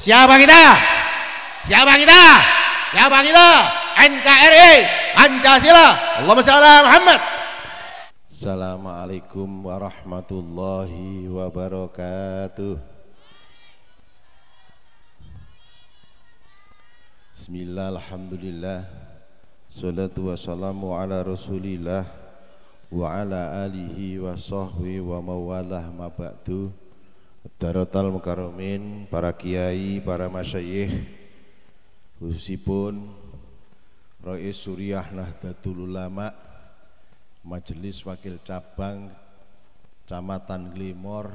Siapa kita? Siapa kita? Siapa kita? NKRI Pancasila. Allahumma shalli ala Muhammad. Assalamualaikum warahmatullahi wabarakatuh. Bismillah, alhamdulillah, salatu wassalamu ala rasulillah wa ala alihi wa sahbihi wa mawalah ma ba'du. Darotal mukarramin, para kiai, para masyayikh, khususipun Rais Suriah Nahdlatul Ulama, Majelis Wakil Cabang Kecamatan Glimor,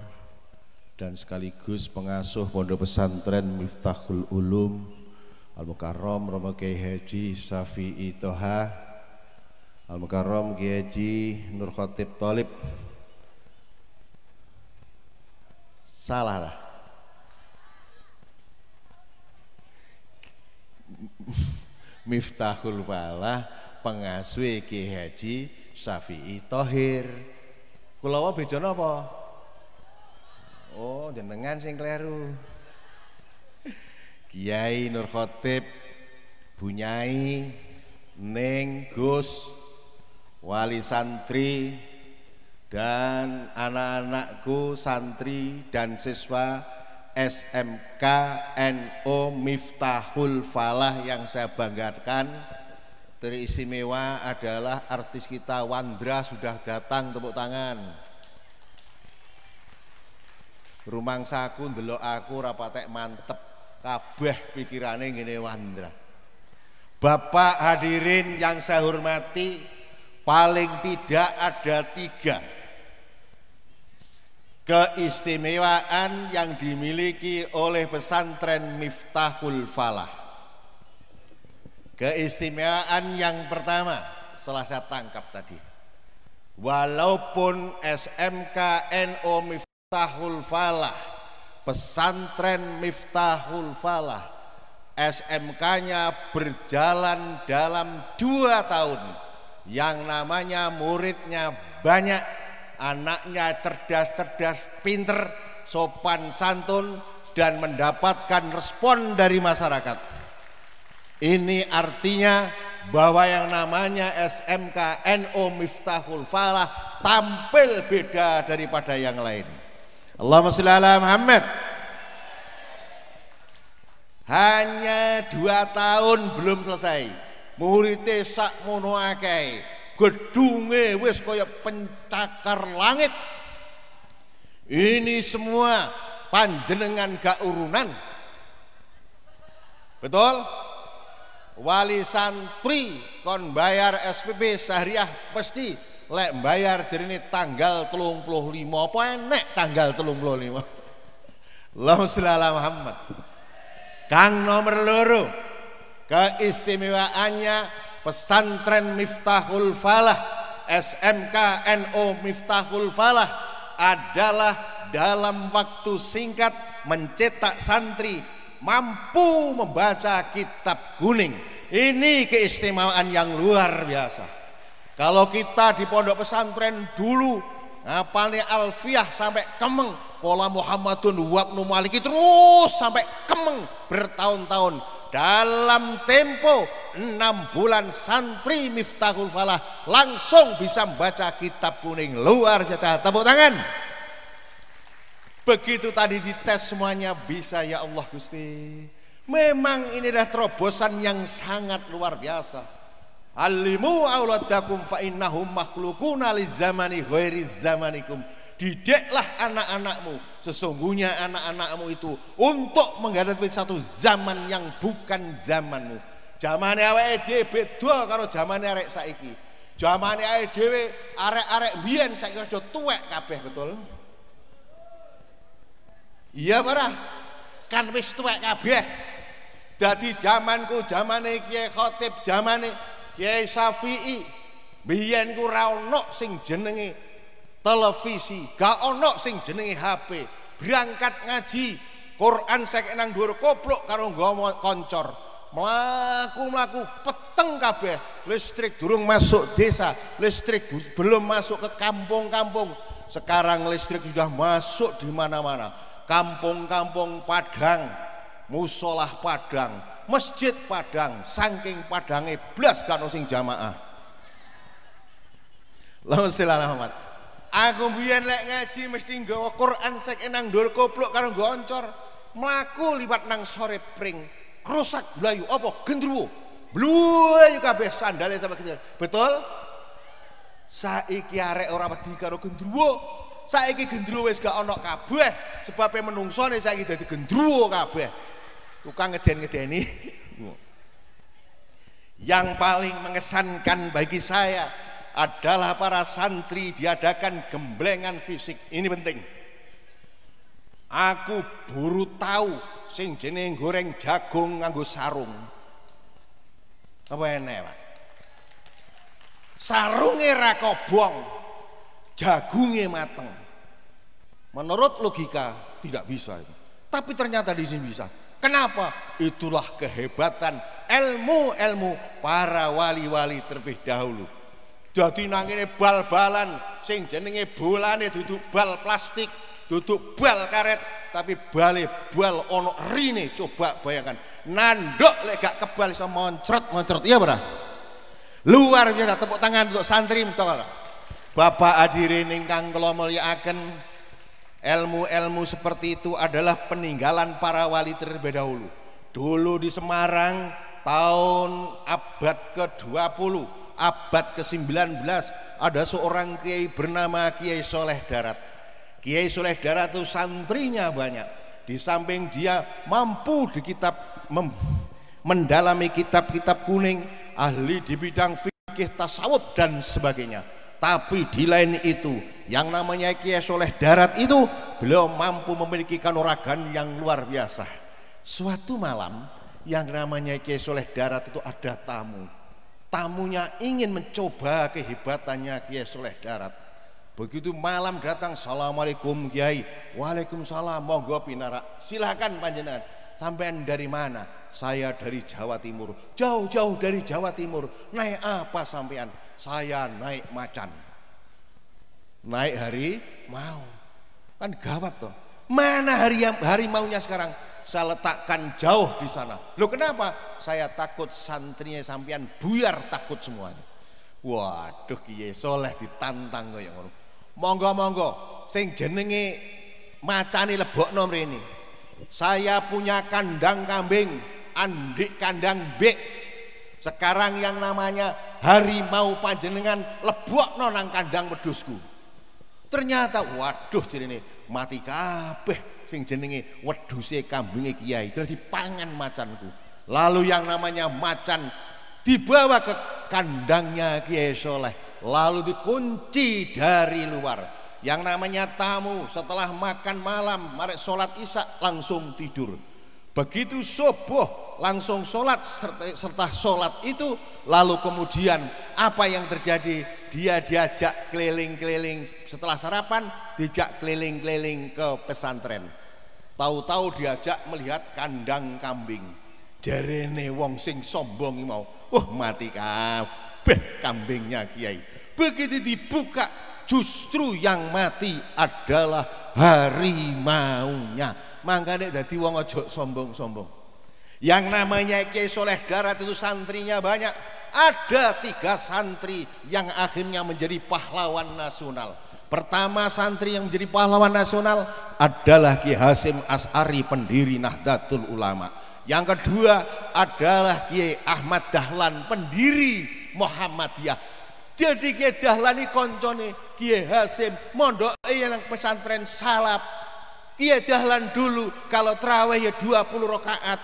dan sekaligus pengasuh Pondok Pesantren Miftahul Ulum Al-Mukarram Romo Kiai Haji Syafi'i Toha, Al-Mukarram Kiai Haji Nur Khotib Tholib. Salah lah. Miftahul Falah pengasuh Kiai Haji Syafi'i Thohir. Kula wae beda napa? Oh, jenengan sing kleru. Kiai Nur Khotib Bunyai Ning Gus wali santri dan anak-anakku santri dan siswa SMK NO Miftahul Falah yang saya banggakan. Teristimewa adalah artis kita Wandra sudah datang, tepuk tangan. Rumangsaku ndelok aku rapatek mantep kabeh pikirane ngene Wandra. Bapak hadirin yang saya hormati, paling tidak ada 3 keistimewaan yang dimiliki oleh pesantren Miftahul Falah. Keistimewaan yang pertama, setelah saya tangkap tadi, walaupun SMK NO Miftahul Falah, pesantren Miftahul Falah, SMK-nya berjalan dalam 2 tahun, yang namanya muridnya banyak, anaknya cerdas-cerdas, pinter, sopan santun, dan mendapatkan respon dari masyarakat. Ini artinya bahwa yang namanya SMK NO Miftahul Falah tampil beda daripada yang lain. Allahumma sholli ala Muhammad. Hanya 2 tahun belum selesai, muridnya sak mono akeh, gedunge wis kaya pencakar langit. Ini semua panjenengan gak urunan. Betul? Wali santri kon bayar SPP Syariah pasti lek bayar jerine tanggal 35. Apa enek tanggal 35? Allahumma sholli ala Muhammad. Kang nomor 2, keistimewaannya pesantren Miftahul Falah, SMK NO Miftahul Falah adalah dalam waktu singkat mencetak santri mampu membaca kitab kuning. Ini keistimewaan yang luar biasa. Kalau kita di pondok pesantren dulu ngapalnya Alfiyah sampai kemeng, Qala Muhammadun wabnu Maliki terus sampai kemeng bertahun-tahun. Dalam tempo 6 bulan santri Miftahul Falah langsung bisa membaca kitab kuning. Luar biasa, tepuk tangan. Begitu tadi dites semuanya bisa, ya Allah Gusti. Memang ini adalah terobosan yang sangat luar biasa. Alimu auladakum fa innahum makhlukuna li zamani ghairi zamanikum. Didiklah anak-anakmu, sesungguhnya anak-anakmu itu untuk menghadapi satu zaman yang bukan zamanmu. Zamane awake dhewe beda karo zamane arek saiki. Zamane awake dhewe arek-arek biyen saiki wis tuwek kabeh, betul? Iya parah, kan wis tuwek kabeh. Dadi zamanku, zamane Kiai Khotib, zamane Kiai Syafi'i, biyen ku ra ono sing jenenge televisi, gak ono sing jenenge HP. Berangkat ngaji, Quran sek nang dhuwur koplok karo nggawa koncor. Mlaku-mlaku peteng kabeh. Listrik durung masuk desa, listrik belum masuk ke kampung-kampung. Sekarang listrik sudah masuk di mana-mana. Kampung-kampung Padang musolah padang, masjid padang, saking padange blas kan sing jamaah. Allahumma sholli ala Muhammad. Aku biyen lek ngaji mesti nggawa Quran sek nang ndur koplok karo goncor, mlaku liwat nang sore pring, rusak blayu apa gendruwo. Blayu kabeh sandale sampe gitu. Betul? Saiki arek ora wedi karo gendruwo. Saiki gendruwo wis gak ana kabeh, sebabe menungsone saiki dadi gendruwo kabeh. Tukang ngeden-ngedeni. Yang paling mengesankan bagi saya adalah para santri diadakan gemblengan fisik. Ini penting. Aku buru tahu sing jeneng goreng jagung nganggo sarung. Apa enek, Pak? Sarunge ra kobong, jagunge mateng. Menurut logika tidak bisa itu. Tapi ternyata di sini bisa. Kenapa? Itulah kehebatan ilmu-ilmu para wali-wali terlebih dahulu. Jadi nangine bal-balan sing jenenge bolane duduk bal plastik, duduk bal karet, tapi bale bal ono rine. Coba bayangkan, nanduk lek gak kebal iso moncrot-moncrot. Iya ora? Luar biasa, tepuk tangan untuk santri Mustafa. Bapak hadirin ingkang kula mulyakaken, ilmu-ilmu seperti itu adalah peninggalan para wali terlebih dahulu. Dulu di Semarang tahun abad ke-20, abad ke-19 ada seorang kiai bernama Kiai Soleh Darat. Kiai Soleh Darat itu santrinya banyak. Di samping dia mampu di mendalami kitab-kitab kuning, ahli di bidang fikih, tasawuf dan sebagainya. Tapi di lain itu, yang namanya Kiai Soleh Darat itu beliau mampu memiliki kanuragan yang luar biasa. Suatu malam yang namanya Kiai Soleh Darat itu ada tamu. Tamunya ingin mencoba kehebatannya Kiai Soleh Darat. Begitu malam datang, Assalamualaikum Kiai. Waalaikumsalam, monggo pinarak. Silakan panjenengan. Sampean dari mana? Saya dari Jawa Timur. Jauh-jauh dari Jawa Timur. Naik apa sampean? Saya naik macan. Naik harimau. Kan gawat toh. Mana harimaunya sekarang? Saya letakkan jauh di sana. Loh kenapa? Saya takut santrinya sampean buyar, takut semuanya. Waduh, Kiai Soleh ditantang kaya ngono. Monggo-monggo sing jenenge macane lebokno mrene. Saya punya kandang kambing, andik kandang bek. Sekarang yang namanya harimau panjenengan lebokno nang kandang wedhusku. Ternyata waduh jenenge mati kabeh sing jenenge wedhuse kambinge Kiai, dadi pangan macanku. Lalu yang namanya macan dibawa ke kandangnya Kiai Soleh, lalu dikunci dari luar. Yang namanya tamu setelah makan malam, mari sholat isya langsung tidur. Begitu subuh langsung sholat, serta sholat itu lalu kemudian apa yang terjadi? Dia diajak keliling-keliling setelah sarapan, diajak keliling-keliling ke pesantren. Tahu-tahu diajak melihat kandang kambing. Jarene wong sing sombong mau, mati kabeh kambingnya Kiai. Begitu dibuka, justru yang mati adalah harimaunya. Makanya dadi wong ojo sombong-sombong. Yang namanya Kiai Soleh Darat itu santrinya banyak. Ada 3 santri yang akhirnya menjadi pahlawan nasional. Pertama santri yang menjadi pahlawan nasional adalah Kiai Hasyim Asy'ari, pendiri Nahdlatul Ulama. Yang kedua adalah Kiai Ahmad Dahlan, pendiri Muhammadiyah. Jadi Kiai Dahlan ini koncone Kiai Hasyim mondok yang pesantren salaf. Kiai Dahlan dulu kalau traweh ya 20 rakaat.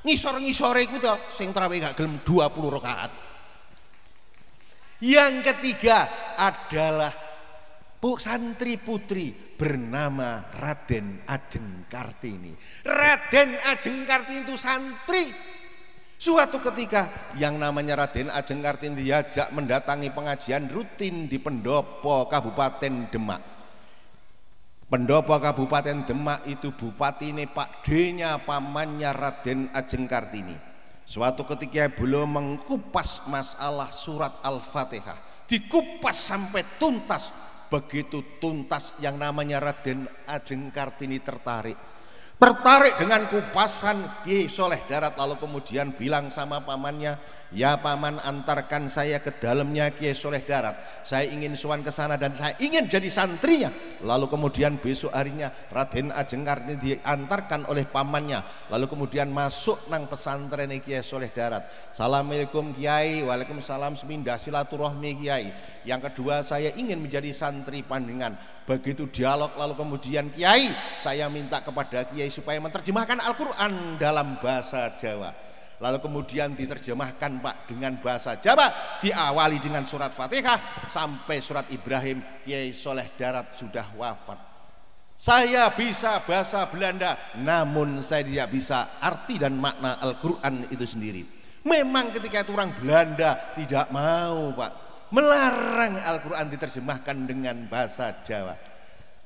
Ngisor-ngisore iku to sing traweh gak gelem 20 rakaat. Yang ketiga adalah santri putri bernama Raden Ajeng Kartini. Raden Ajeng Kartini itu santri. Suatu ketika yang namanya Raden Ajeng Kartini diajak mendatangi pengajian rutin di pendopo Kabupaten Demak. Pendopo Kabupaten Demak itu bupatine Pak D-nya pamannya Raden Ajeng Kartini. Suatu ketika beliau mengkupas masalah surat Al-Fatihah, dikupas sampai tuntas. Begitu tuntas yang namanya Raden Ajeng Kartini tertarik. tertarik dengan kupasan Kiai Soleh Darat, lalu kemudian bilang sama pamannya, ya paman, antarkan saya ke dalamnya Kiai Soleh Darat, saya ingin sowan ke sana dan saya ingin jadi santrinya. Lalu kemudian besok harinya Raden Ajeng Kartini diantarkan oleh pamannya, lalu kemudian masuk nang pesantren Kiai Soleh Darat. Assalamualaikum Kiai. Waalaikumsalam, semindah silaturahmi Kiai. Yang kedua, saya ingin menjadi santri panjenengan. Begitu dialog, lalu kemudian Kiai, saya minta kepada Kiai supaya menerjemahkan Al-Quran dalam bahasa Jawa. Lalu kemudian diterjemahkan Pak dengan bahasa Jawa, diawali dengan surat Fatihah sampai surat Ibrahim. Kiai Soleh Darat sudah wafat. Saya bisa bahasa Belanda, namun saya tidak bisa arti dan makna Al-Quran itu sendiri. Memang ketika itu orang Belanda tidak mau Pak, melarang Al-Quran diterjemahkan dengan bahasa Jawa,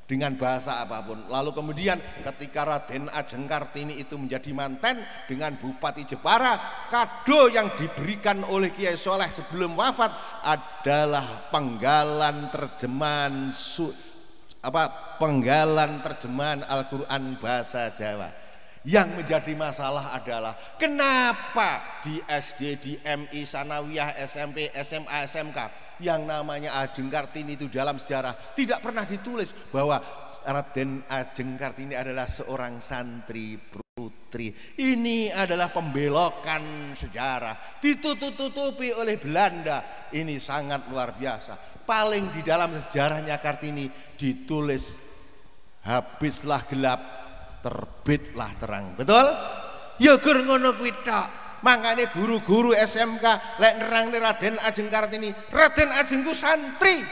dengan bahasa apapun. Lalu kemudian ketika Raden Ajeng Kartini itu menjadi manten dengan Bupati Jepara, kado yang diberikan oleh Kiai Soleh sebelum wafat adalah penggalan terjemahan Al-Quran bahasa Jawa. Yang menjadi masalah adalah kenapa di SD, di MI, Sanawiyah, SMP, SMA, SMK yang namanya Ajeng Kartini itu dalam sejarah tidak pernah ditulis bahwa Raden Ajeng Kartini adalah seorang santri putri. Ini adalah pembelokan sejarah, ditutup-tutupi oleh Belanda. Ini sangat luar biasa. Paling di dalam sejarahnya Kartini ditulis, habislah gelap, terbitlah terang. Betul? Ya gur ngono kuwi tok. Makanya guru-guru SMK lek nerangne Raden Ajeng Kartini, Raden Ajeng ku santri.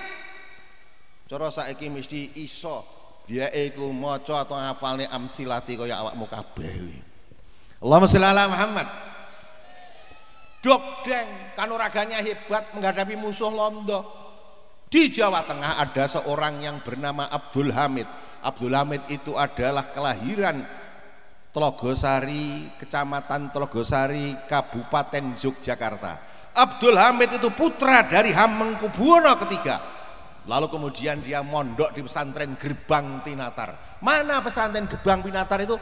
Cara saiki mesti iso biake iku maca atau ngafalne amthilati kaya awakmu kabeh. Allahumma sholli ala Muhammad. Dokdeng kanuraganya hebat menghadapi musuh londo. Di Jawa Tengah ada seorang yang bernama Abdul Hamid. Abdul Hamid itu adalah kelahiran Tlogosari, Kecamatan Tlogosari, Kabupaten Yogyakarta. Abdul Hamid itu putra dari Hamengkubuwono III. Lalu kemudian dia mondok di pesantren Gerbang Tinatar. Mana pesantren Gerbang Tinatar itu?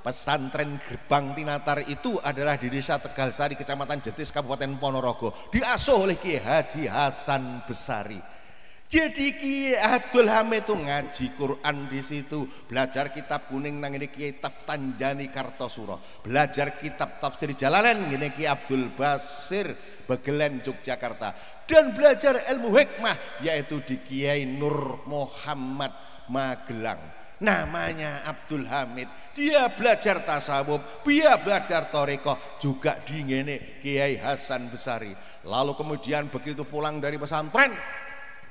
Pesantren Gerbang Tinatar itu adalah di Desa Tegalsari, Kecamatan Jetis, Kabupaten Ponorogo. Diasuh oleh Kiai Haji Hasan Besari. Jadi Kiai Abdul Hamid itu ngaji Quran di situ, belajar kitab kuning nang ini Kiai Taftanjani Kartosuro, belajar kitab tafsir Jalalain ngene Kiai Abdul Basir Begelen Yogyakarta, dan belajar ilmu hikmah yaitu di Kiai Nur Muhammad Magelang. Namanya Abdul Hamid. Dia belajar tasawuf, dia belajar thariqah juga di ngene Kiai Hasan Besari. Lalu kemudian begitu pulang dari pesantren,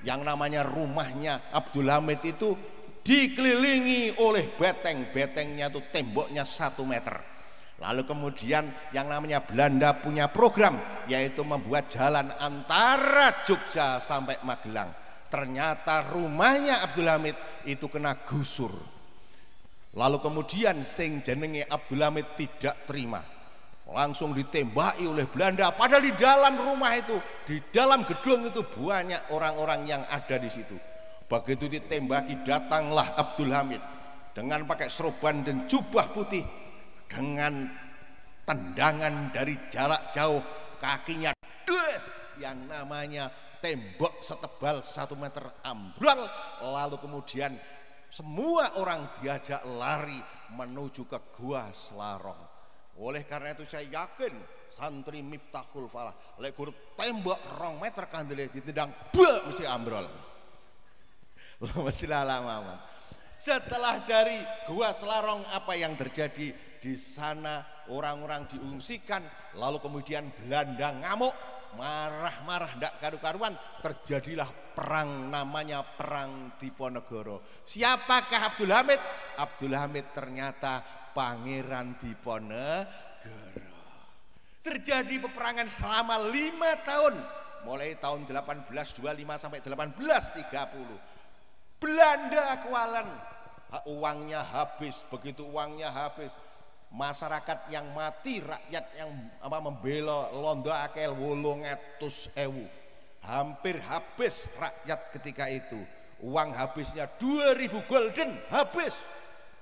yang namanya rumahnya Abdul Hamid itu dikelilingi oleh beteng. Betengnya itu temboknya 1 meter. Lalu kemudian yang namanya Belanda punya program yaitu membuat jalan antara Jogja sampai Magelang. Ternyata rumahnya Abdul Hamid itu kena gusur. Lalu kemudian sing jenenge Abdul Hamid tidak terima, langsung ditembaki oleh Belanda. Padahal di dalam rumah itu, di dalam gedung itu banyak orang-orang yang ada di situ. Begitu ditembaki, datanglah Abdul Hamid dengan pakai serban dan jubah putih, dengan tendangan dari jarak jauh, kakinya des, yang namanya tembok setebal 1 meter ambrol. Lalu kemudian semua orang diajak lari menuju ke Gua Selarong. Oleh karena itu saya yakin santri Miftahul Falah lek guru tembok 2 meter kandele ditendang bek mesti ambrol. Allahumma. Setelah dari Gua Selarong, apa yang terjadi di sana? Orang-orang diungsikan, lalu kemudian Belanda ngamuk, marah-marah ndak karu-karuan, terjadilah perang namanya Perang Diponegoro. Siapakah Abdul Hamid? Abdul Hamid ternyata Pangeran Diponegoro. Terjadi peperangan selama 5 tahun, mulai tahun 1825 sampai 1830. Belanda kewalan, uangnya habis. Begitu uangnya habis, masyarakat yang mati, rakyat yang membela londo akeh 800.000. Hampir habis rakyat ketika itu. Uang habisnya 2000 gulden habis.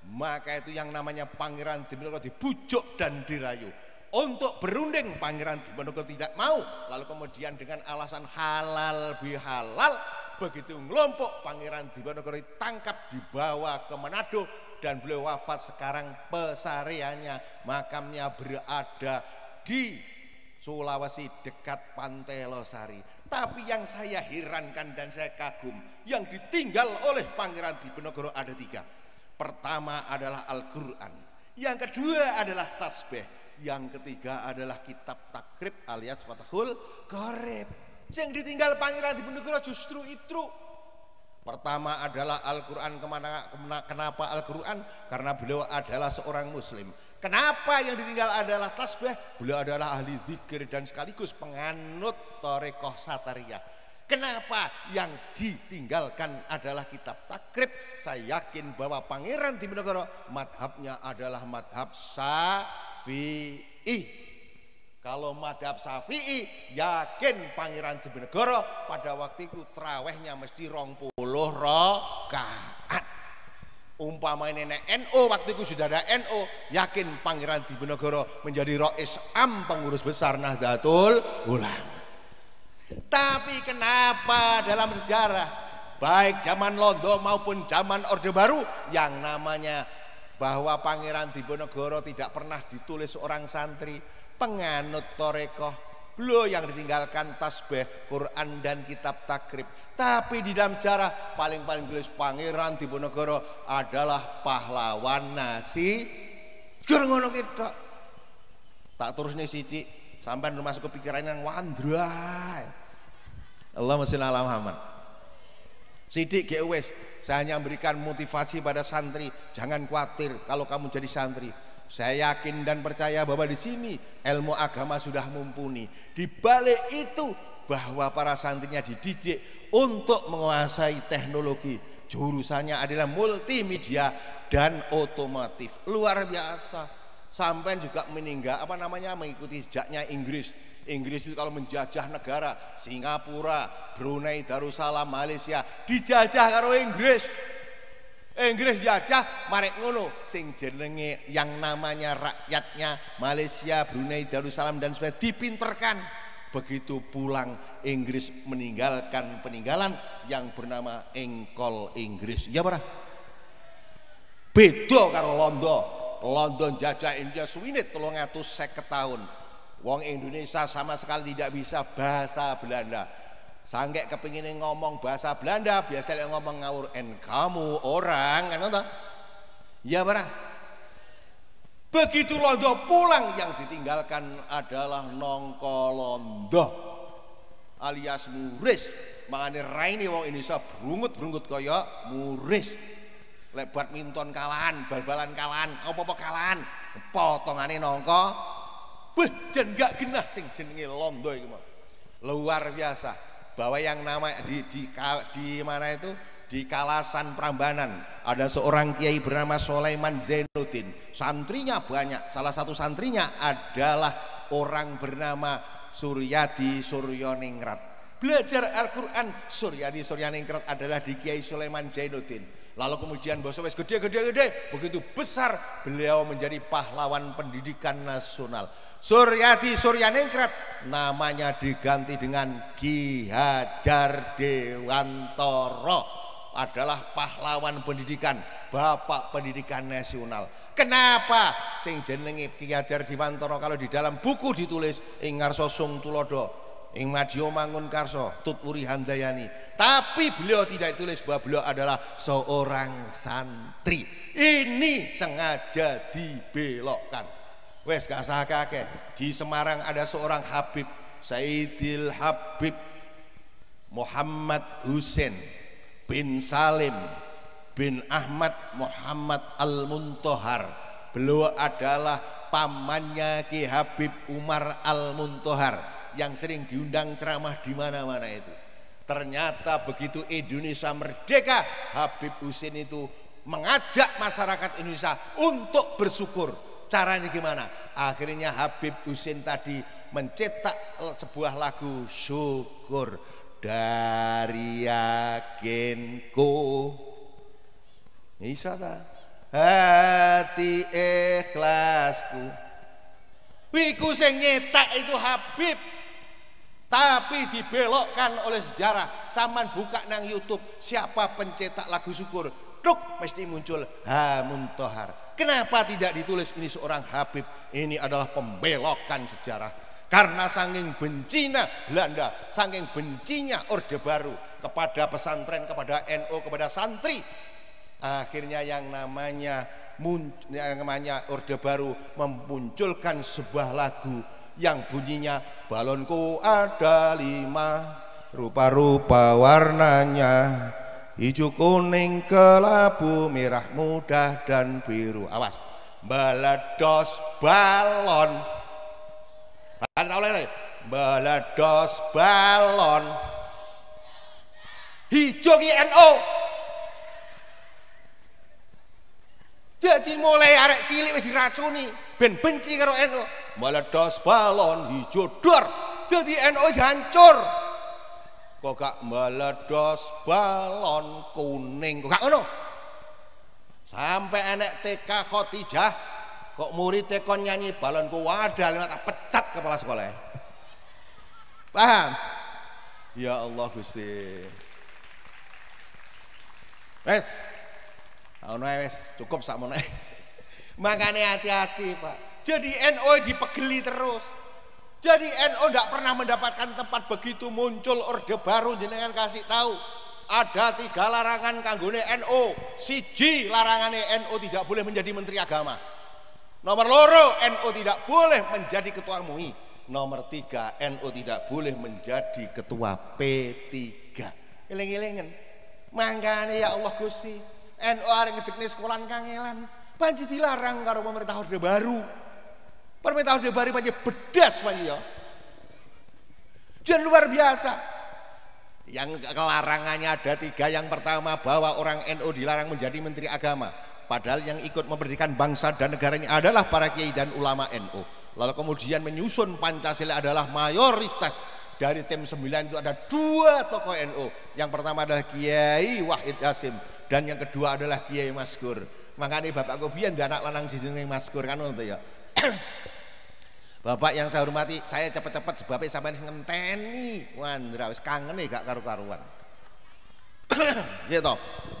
maka itu yang namanya Pangeran Diponegoro dibujuk dan dirayu untuk berunding. Pangeran Diponegoro tidak mau, lalu kemudian dengan alasan halal bihalal, begitu ngelompok Pangeran Diponegoro ditangkap, dibawa ke Manado, dan beliau wafat. Sekarang pesareannya, makamnya berada di Sulawesi dekat Pantai Losari. Tapi yang saya herankan dan saya kagum, yang ditinggal oleh Pangeran Diponegoro ada 3. Pertama adalah Al-Quran, yang kedua adalah tasbih, yang ketiga adalah kitab takrib alias Fathul Qorib. Yang ditinggal Pangeran Diponegoro justru itu. Pertama adalah Al-Quran. Kenapa Al-Quran? Karena beliau adalah seorang muslim. Kenapa yang ditinggal adalah tasbih? Beliau adalah ahli zikir dan sekaligus penganut Thariqah Satariyah. Kenapa yang ditinggalkan adalah kitab takrib? Saya yakin bahwa Pangeran Diponegoro madhabnya adalah madhab Syafi'i. Kalau madhab Syafi'i, yakin Pangeran Diponegoro pada waktu itu trawehnya mesti 20 rakaat. Umpama nenek NU waktu itu sudah ada NU, yakin Pangeran Diponegoro menjadi Rais Am, pengurus besar Nahdlatul Ulama. Tapi kenapa dalam sejarah baik zaman Londo maupun zaman Orde Baru yang namanya bahwa Pangeran Diponegoro tidak pernah ditulis seorang santri penganut Thariqah? Beliau yang ditinggalkan tasbih, Quran dan kitab takrib. Tapi di dalam sejarah paling tulis Pangeran Diponegoro adalah pahlawan nasi. Ngono kita tak terus nih sithik sampai masuk ke pikiran yang wandrai. Allahumma sholli ala Muhammad. Sidik wes, saya hanya memberikan motivasi pada santri, jangan khawatir kalau kamu jadi santri. Saya yakin dan percaya bahwa di sini ilmu agama sudah mumpuni. Di balik itu bahwa para santrinya dididik untuk menguasai teknologi. Jurusannya adalah multimedia dan otomotif. Luar biasa. Sampai juga mengikuti jejaknya Inggris. Inggris itu kalau menjajah negara, Singapura, Brunei, Darussalam, Malaysia dijajah karo Inggris. Inggris jajah, marek ngono sing jenenge yang namanya rakyatnya Malaysia, Brunei, Darussalam dan sebagainya dipinterkan. Begitu pulang Inggris meninggalkan peninggalan yang bernama engkol Inggris. Ya para? Beda karo Londo. London jajah India suwinit 350 tahun. Wong Indonesia sama sekali tidak bisa bahasa Belanda. Sanggek kepingin ngomong bahasa Belanda, biasanya ngomong ngawur en kamu orang kan toh? Ya barang. Begitu Londo pulang yang ditinggalkan adalah nongko Londo alias muris. Mangane raine wong Indonesia brungut kaya muris. Lek badminton kalahan, bal-balan kalahan, apa-apa kalahan, potongane nongko. Beh, jan gak genah sing jenenge Londo iki mau. Luar biasa. Bahwa yang nama di mana itu di Kalasan Prambanan ada seorang kiai bernama Sulaiman Zainuddin. Santrinya banyak. Salah satu santrinya adalah orang bernama Suryadi Suryaningrat. Belajar Al-Quran Suryadi Suryaningrat adalah di Kiai Sulaiman Zainuddin. Lalu kemudian bosok wes gede, begitu besar beliau menjadi pahlawan pendidikan nasional. Suryadi Suryaningrat namanya diganti dengan Ki Hajar Dewantara, adalah pahlawan pendidikan, bapak pendidikan nasional. Kenapa sing jenenge Ki Hajar Dewantara kalau di dalam buku ditulis ing ngarsa Sung Tulodo, ing Madya Mangunkarsa, Tutwuri Handayani. Tapi beliau tidak tulis bahwa beliau adalah seorang santri. Ini sengaja dibelokkan. Wes gak sah kakek. Di Semarang ada seorang Habib, Sayyidil Habib Muhammad Husain bin Salim bin Ahmad Muhammad Al-Muntohar. Beliau adalah pamannya Ki Habib Umar Al-Muntohar yang sering diundang ceramah di mana-mana itu. Ternyata begitu Indonesia merdeka, Habib Husain itu mengajak masyarakat Indonesia untuk bersyukur. Caranya gimana? Akhirnya Habib Husain tadi mencetak sebuah lagu syukur. Dari yakinku. Bisa tak? hati ikhlasku. Wiku sing nyetak itu Habib, tapi dibelokkan oleh sejarah. Saman buka nang YouTube, siapa pencetak lagu syukur, truk mesti muncul Hamun Tohar. Kenapa tidak ditulis ini seorang Habib? Ini adalah pembelokan sejarah. Karena saking bencinya Belanda, saking bencinya Orde Baru kepada pesantren, kepada NU, kepada santri, akhirnya yang namanya Orde Baru memunculkan sebuah lagu yang bunyinya, balonku ada 5, rupa-rupa warnanya, hijau, kuning, kelabu, merah muda, dan biru. Awas, meledos balon. Meledos balon. Hijau ki NU. Jadi mulai arek cilik wis diracuni, ben benci karo NU. Meledos balon hijau dor. Jadi NU hancur. Kok gak meledos balon kuning, kok gak ngono? Sampai enek TK Khotijah kok murid kon nyanyi balonku wadah lewat pecat kepala sekolah. Paham? Ya Allah Gusti. Wes. Ono wes cukup sakmono. Makane hati-hati, Pak. Jadi NU dipegeli terus. Jadi NU tidak pernah mendapatkan tempat, begitu muncul Orde Baru jenengan kasih tahu ada 3 larangan kanggone NU. Siji larangannya NU tidak boleh menjadi menteri agama. Nomor 2 NU tidak boleh menjadi ketua MUI. Nomor 3 NU tidak boleh menjadi ketua P3. Eling-elingan. Mangkane ya Allah Gusti, NU arek ngedekne sekolahan kangelan. Panji dilarang karo pemerintah Orde Baru. Pemerintah Orde Baru panji bedas panji ya. Dan luar biasa. Yang kelarangannya ada 3. Yang pertama, bahwa orang NU dilarang menjadi menteri agama. Padahal yang ikut memerdekakan bangsa dan negara ini adalah para kiai dan ulama NU. Lalu kemudian menyusun Pancasila adalah mayoritas. Dari tim 9 itu ada 2 tokoh NU. Yang pertama adalah Kiai Wahid Hasyim dan yang kedua adalah Kiai Maskur. Makanya Bapak Kobian dia anak lanang jenenge Maskur kan ngono ya. Bapak yang saya hormati, saya cepet-cepet sebabnya sampai ngenteni wandra wis kangen gak karu-karuan. Gitu.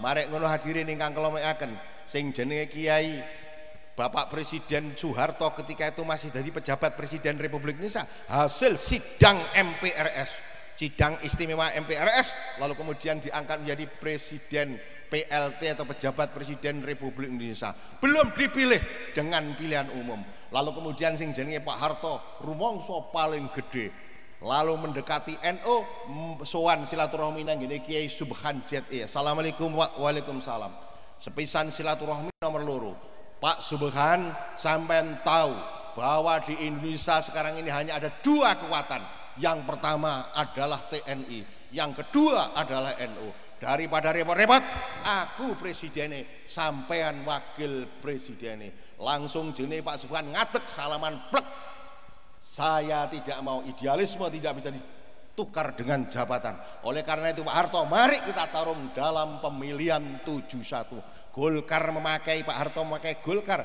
Marek ngono hadirin ingkang kula mulyakaken, sing jenenge Kiai Bapak Presiden Soeharto ketika itu masih jadi pejabat Presiden Republik Indonesia, hasil sidang MPRS, sidang istimewa MPRS, lalu kemudian diangkat menjadi Presiden PLT atau pejabat Presiden Republik Indonesia, belum dipilih dengan pilihan umum. Lalu kemudian sing jenenge Pak Harto rumangsa paling gede, lalu mendekati NU, sowan silaturahmi nang ngene Kiai Subhan ZE. Assalamualaikum waalaikumsalam. Sepisan silaturahmi nomor 2. Pak Subhan, sampean tahu bahwa di Indonesia sekarang ini hanya ada 2 kekuatan. Yang pertama adalah TNI, yang kedua adalah NU. Daripada repot-repot, aku presidennya, sampean wakil presidennya. Langsung jenenge Pak Subhan ngadeg salaman plek. Saya tidak mau, idealisme tidak bisa ditukar dengan jabatan. Oleh karena itu Pak Harto, mari kita tarung dalam pemilihan 71. Golkar memakai, Pak Harto memakai Golkar.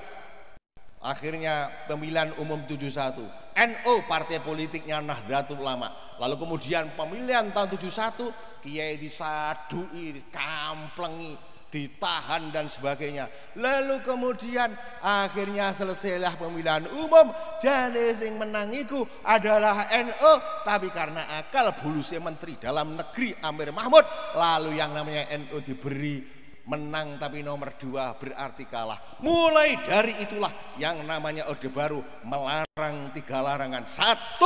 Akhirnya pemilihan umum 71. NU partai politiknya Nahdlatul Ulama. Lalu kemudian pemilihan tahun 71, Kiai disadui, kamplengi, ditahan dan sebagainya. Lalu kemudian akhirnya selesailah pemilihan umum. Jane sing menang iku adalah NU, tapi karena akal bulusnya Menteri Dalam Negeri Amir Mahmud, lalu yang namanya NU diberi menang tapi nomor 2 berarti kalah. Mulai dari itulah yang namanya Orde Baru melarang 3 larangan. 1,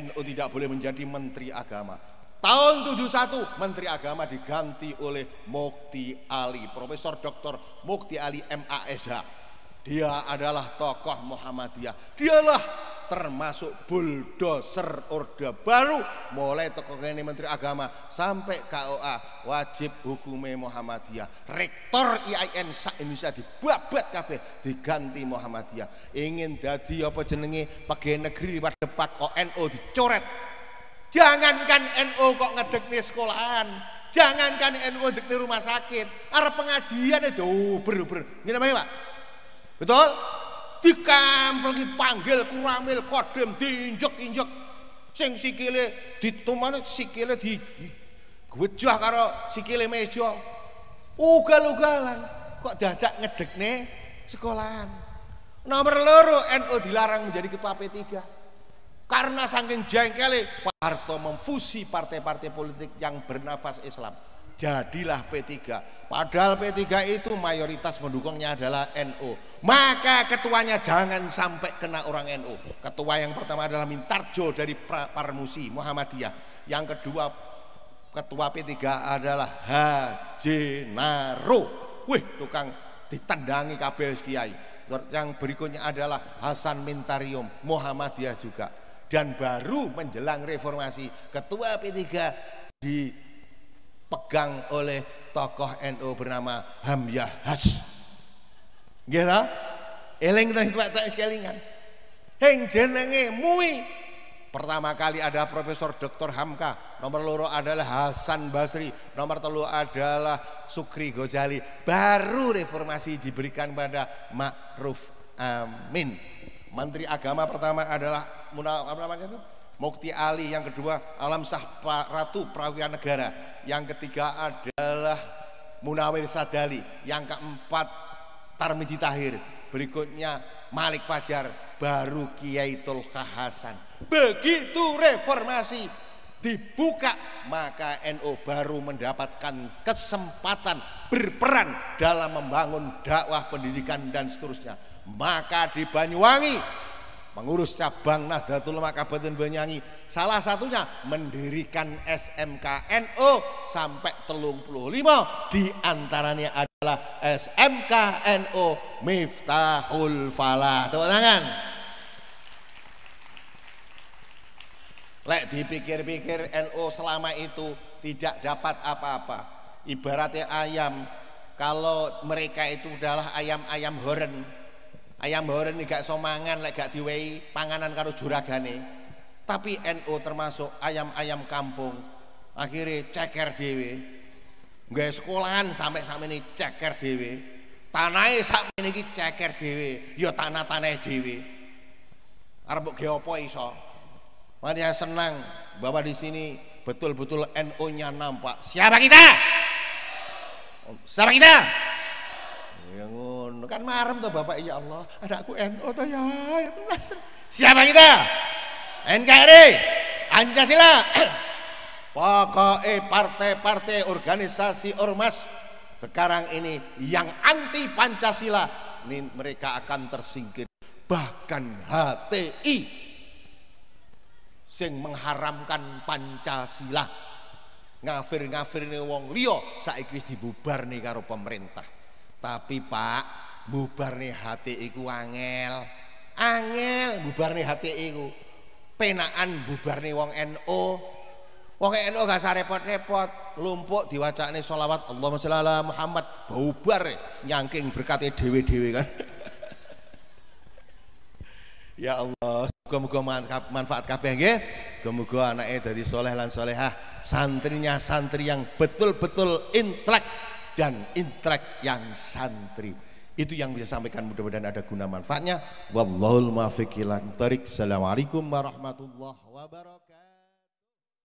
NU tidak boleh menjadi menteri agama. Tahun 71 menteri agama diganti oleh Mukti Ali, Profesor Dr. Mukti Ali MASH. Dia adalah tokoh Muhammadiyah. Dialah termasuk bulldozer Orde Baru, mulai tokoh ini menteri agama sampai KOA wajib hukumnya Muhammadiyah. Rektor IAIN Indonesia dibabat kabeh diganti Muhammadiyah. Ingin dadi apa jenenge pegawai negeri pada Pak NU dicoret. Jangankan NU kok ngedekne sekolahan, Jangankan NU di rumah sakit, arep pengajian itu ber. Ngene Pak. Betul? Dikampel dipanggil kuramil kodem diinjek-injek sing sikile ditumane sikile digwejah karo sikile meja. Ugal-ugalan kok dadak ngedekne sekolahan. Nomor loro NU dilarang menjadi ketua P3 karena saking jengkele Pak Harto memfusi partai-partai politik yang bernafas Islam. Jadilah P3. Padahal P3 itu mayoritas mendukungnya adalah NU. Maka ketuanya jangan sampai kena orang NU. Ketua yang pertama adalah Mintarjo dari Parmusi Muhammadiyah. Yang kedua ketua P3 adalah Haji Naro. Wih, tukang ditandangi kabeh kiai. Yang berikutnya adalah Hasan Mintarium Muhammadiyah juga. Dan baru menjelang reformasi ketua P3 dipegang oleh tokoh NU bernama Hamyah Has. Gitu? Eling itu kelingan. Heng jenenge Mui. Pertama kali ada Profesor Dr. Hamka, nomor loro adalah Hasan Basri, nomor telu adalah Sukri Gojali. Baru reformasi diberikan pada Ma'ruf Amin. Menteri Agama pertama adalah Mukti Ali, yang kedua Alam Sah Ratu Prawian Negara, yang ketiga adalah Munawir Sadali, yang keempat Tarmiji Tahir, berikutnya Malik Fajar, baru Kiai Tulkah Hasan. Begitu reformasi dibuka, maka NU baru mendapatkan kesempatan berperan dalam membangun dakwah pendidikan dan seterusnya. Maka di Banyuwangi mengurus cabang Nahdlatul Ulama Kabupaten Banyuwangi, salah satunya mendirikan SMK NU sampai 35, di antaranya adalah SMK NU Miftahul Falah. Tepuk tangan. Lek dipikir-pikir NU selama itu tidak dapat apa-apa. Ibaratnya ayam, kalau mereka itu adalah ayam-ayam horen. Ayam horen ini gak somangan, lek gak diwehi panganan karo juragane. Tapi NU termasuk ayam-ayam kampung. Akhirnya ceker dewe. Nggak sekolahan sampai ini ceker dewe. Tanahnya sampai ini ceker dewe. Ya tanah-tanah dewe. Arep ge apa iso? Makanya senang bahwa di sini betul-betul NU-nya nampak. Siapa kita? Siapa kita? Ya ngono kan marem tuh Bapak, ya Allah, anakku NU tuh ya. Siapa kita? NKRI, Pancasila. Pokoknya partai-partai organisasi ormas sekarang ini yang anti Pancasila ini mereka akan tersingkir. Bahkan HTI sing mengharamkan Pancasila ngafir-ngafirne wong liya saiki wis dibubarne karo pemerintah. Tapi Pak, bubarne HTI ku angel bubarne HTI ku. Penaan bubarne wong NU. Wong NU gak usah repot-repot, lumpuk diwacane sholawat Allahumma sholli ala Muhammad, bubar nyangking berkate dhewe-dhewe kan. Ya Allah, muga-muga manfaat kabeh nggih. Muga-muga anake dadi soleh lan solehah, santrinya santri yang betul-betul intelek dan intelek yang santri. Itu yang bisa sampaikan, mudah-mudahan ada guna manfaatnya. Wallahul muwaffiq ila thoriq. Assalamualaikum warahmatullahi wabarakatuh.